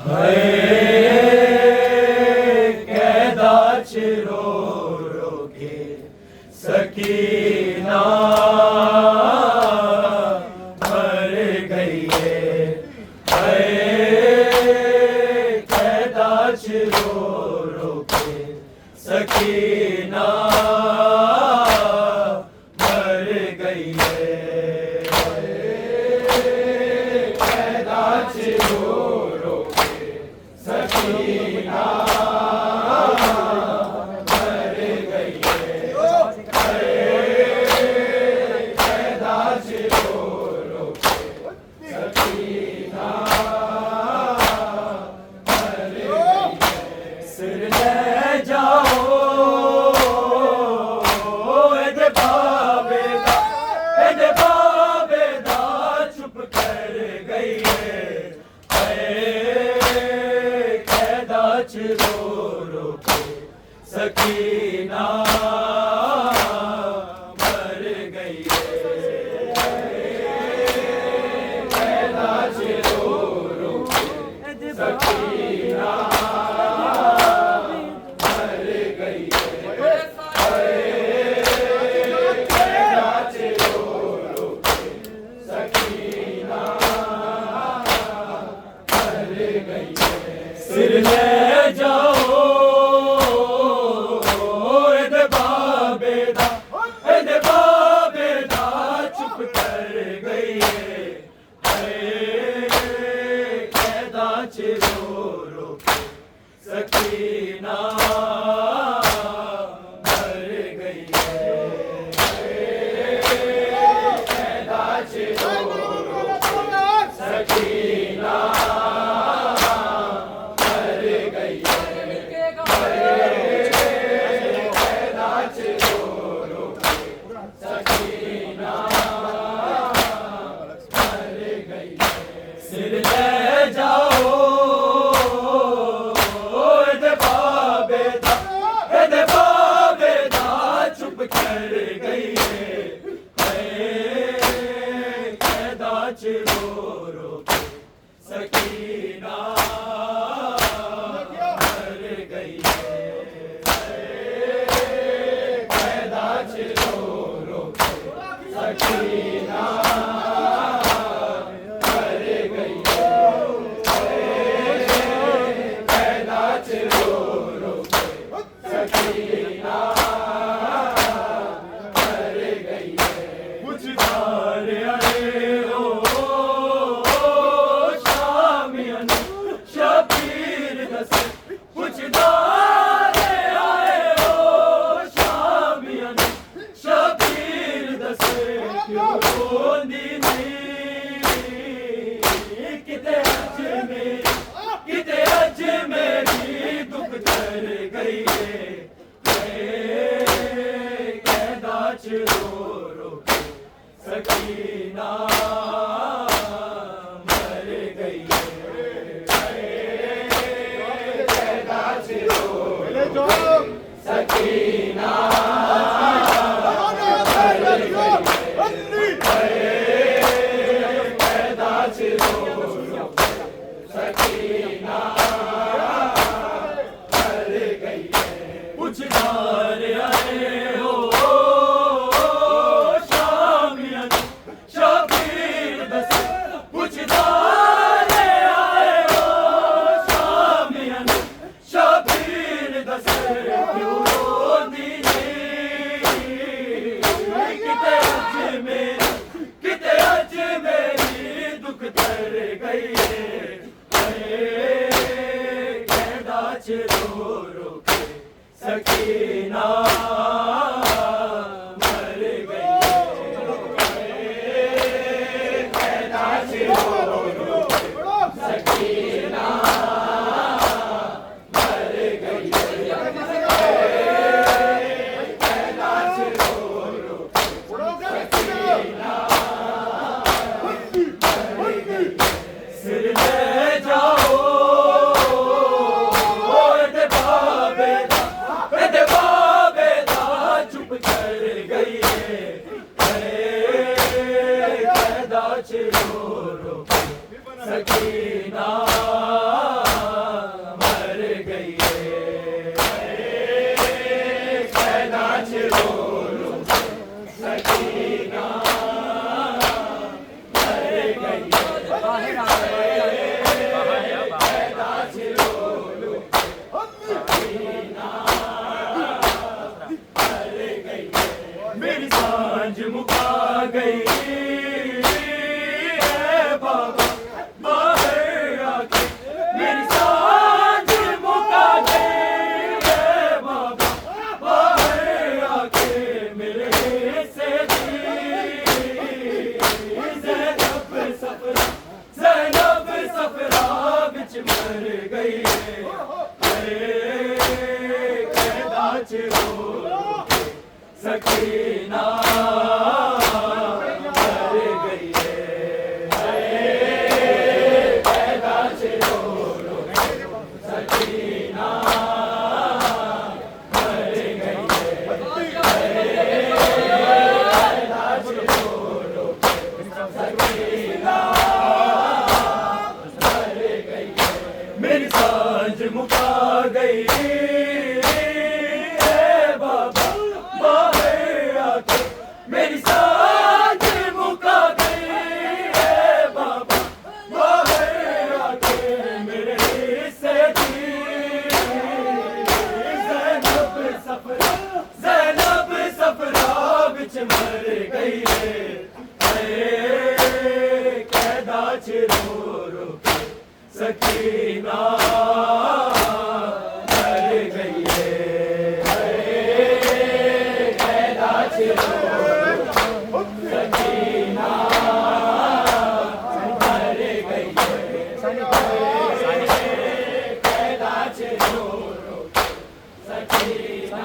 हाय कैदाच रो रो के सकीना मर गई है। हाय कैदाच रो रो के सकीना मर गई है। कैदाच रो रो के सकीना मर गई है। कैदाच रो रो के सकीना मर गई है। सिर ले जाओ चुप कर गई है। कैदाच रो रो के सकीना मर गई है। कैदाच रो रो के सकीना मर गई है। कैदाच रो रो के सकीना मर गई है। सिर ले जाओ बाबेदा चुप कर गई है। कैदाच रो रो के सकीना मर गई है। कैदाच रो रो के सकीना मर गई है। कैदाच रो रो के सकीना मर गई है। सिर ले जाओ बाबेदा चुप कर गई है। कैदाच रो रो के सकीना मर गई है। कैदाच रो रो के सकीना मर गई है। कैदाच रो रो के सकीना मर गई है। कुछ धार आए हो शामियन शबीर दस। कुछ धार आए हो शामियन शबीर दस। क्यों रोंदी किते अज मेरी दुख कर गई है। कैदाच रो रो के सकीना मर गई है। कैदाच रो रो के सकीना मर गई है। कैदाच रो रो के सकीना मर गई है। कुछ धार आए हो शामियन शबीर दस। कुछ धार आए हो शामियन शबीर दस। क्यों रोंदी किते अज मेरी दुख कर गई है। कैदाच रो रो के सकीना मर गई है। कैदाच रो रो के सकीना मर गई है। कैदाच रो रो के सकीना मर गई है। सिर ले जाओ बाबेदा च मर गई कैदा च रो सकीना मर गई कैदा च रो सकीना मर गई कैदा च रो सकीना मर गई मेरी सांझ मुका गई बाबा बाहर आके मेरी सांझ मुका गई बाबा बाहर आके मेरे हिस्से की ज़ैनब सफरा बिच मर गई कैदा च रो सकीना मर गई कैदा च रो सकीना मर गई कैदा च रो सकीना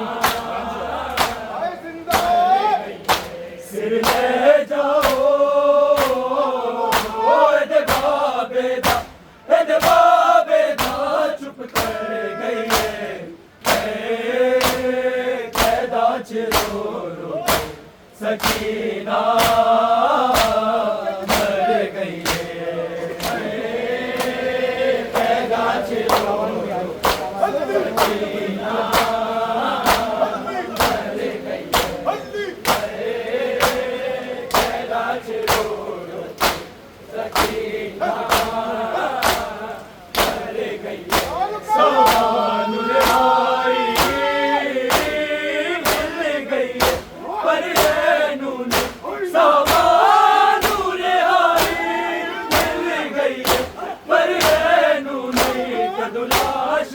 सिर ले जाओ दे बाबे दा चुप कर गई कैदा च रो सकीना मर गई कैदा च रो सकीना मर गई कैदा च रो सकीना मर गई सानुर आई मिल गई पर नून सानुर आई मिल गई पर नून कदुलाश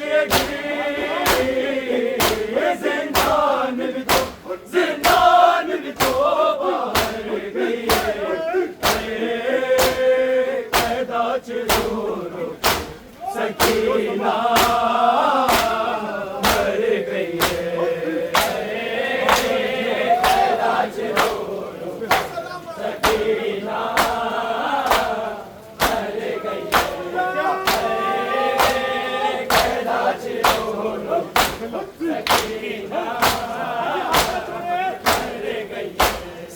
जिंदान भी तो बाहर गई कैदा च रो सकीना मर गई कैदा च रो सकीना मर गई कैदा च रो सकीना मर गई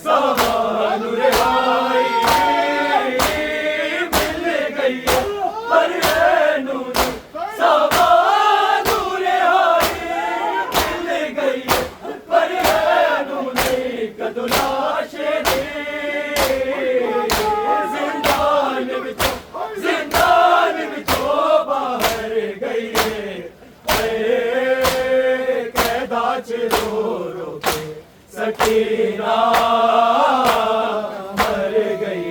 सानुर आई मिल गई पर नून सानुर आई मिल गई पर नून कदुलाश जिंदान बिचो बाहर गई कैदा च रो सकीना मर गई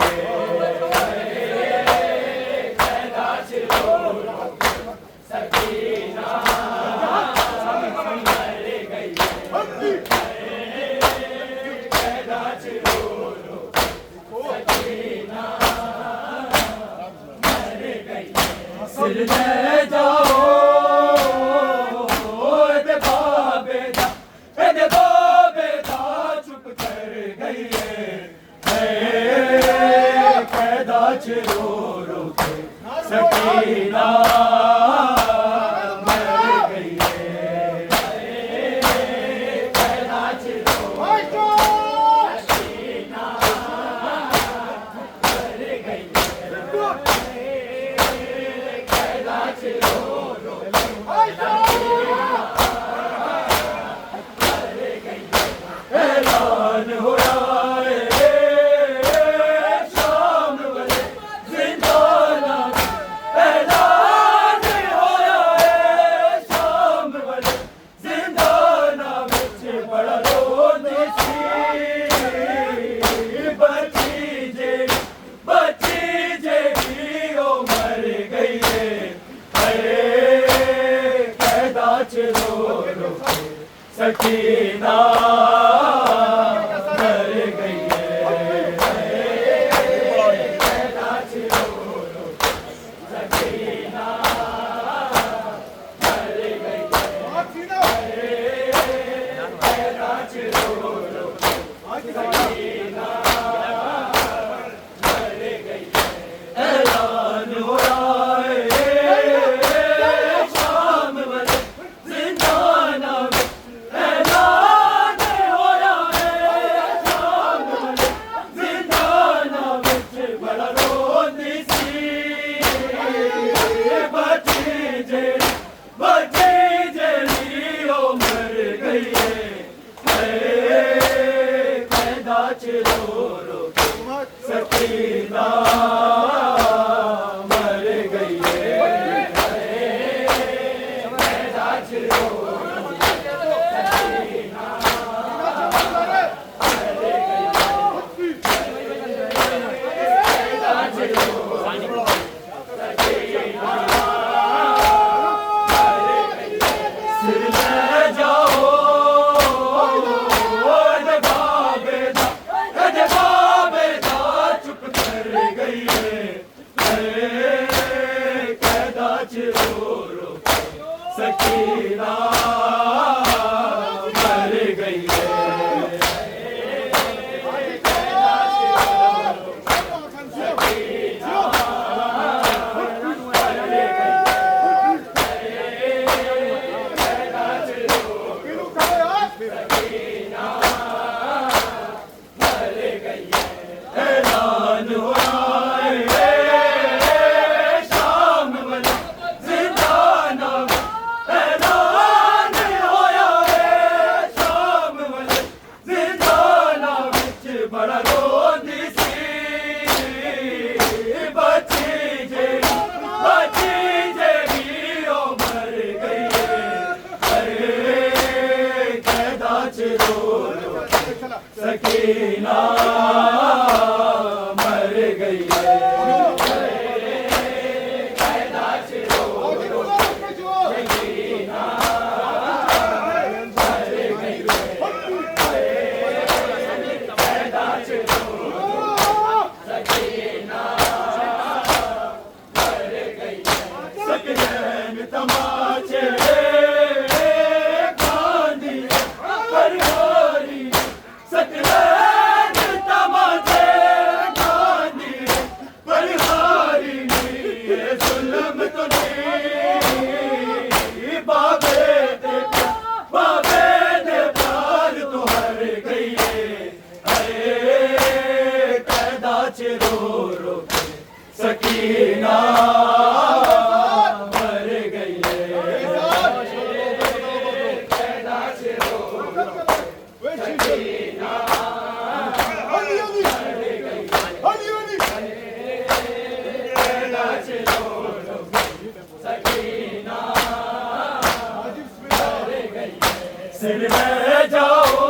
कैदा च रो सकीना मर गई कैदा च रो सकीना मर गई सिर ले जाओ दे बाबे दा चुप कर गई कैदा च रो सकीना मर गई कैदा च रो सकीना मर गई कैदा च रो ऐलान होया शाम वाले जिंदाना ऐलान होया शाम वाले जिंदाना बिच बड़ा रोंदी सी बची जेड़ी ओ मर गई कैदा च रो सकीना मर गई कैदा च रो सकीना रो के सकीना मर गई है। सकीना मर गई है। सकीना मर गई है। सिर में जाओ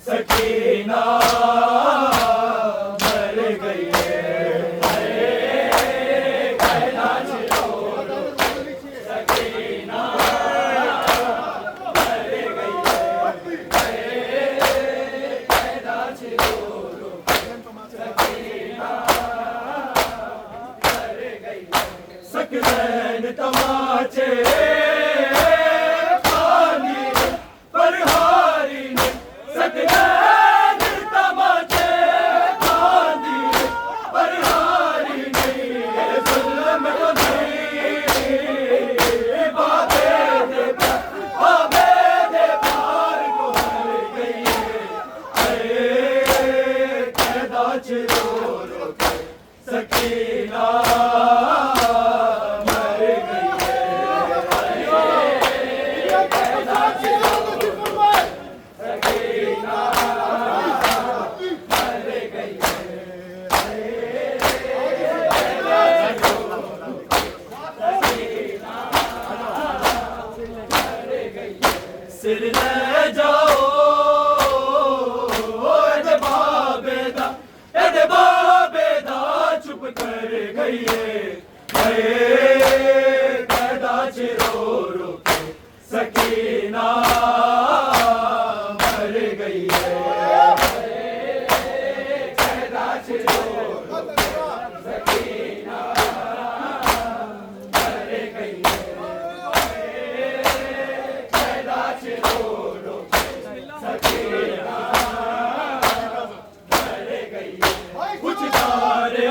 सकीना मर गई है। सकीना मर गई है। सकलैन तमाचे सकीना मर गई है। सिर ले जाओ चुप कर गई रो रो के सकीना मर गई है। सकीना मर गई है। कुछ तारे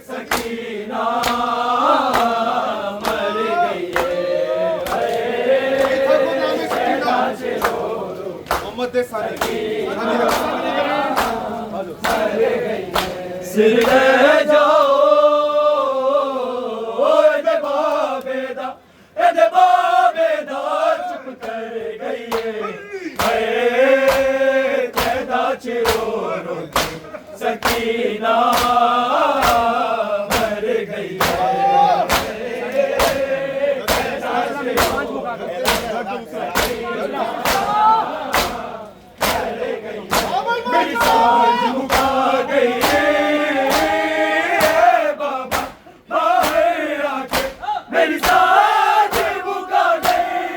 सकीना मर गई है। सिर ले जाओ बाबेदा चुप कर गई है। कैदा चिरो सकीना मर गई है। मेरी सांस मुका गई बाबा बाहर आके, मेरी सांस मुका गई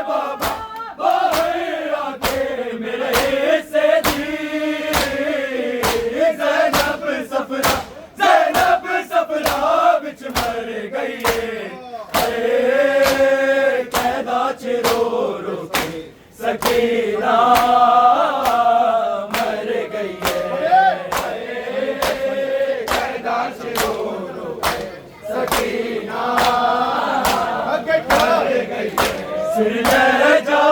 बाबा बाहर आके, मेरे हिस्से दी ज़ैनब सफरा, ज़ैनब सफरा बिच मर गई है। कैदा च रो रो के सकीना मर गई है। कैदा च रो रो के सकीना मर गई है। सिर ले जा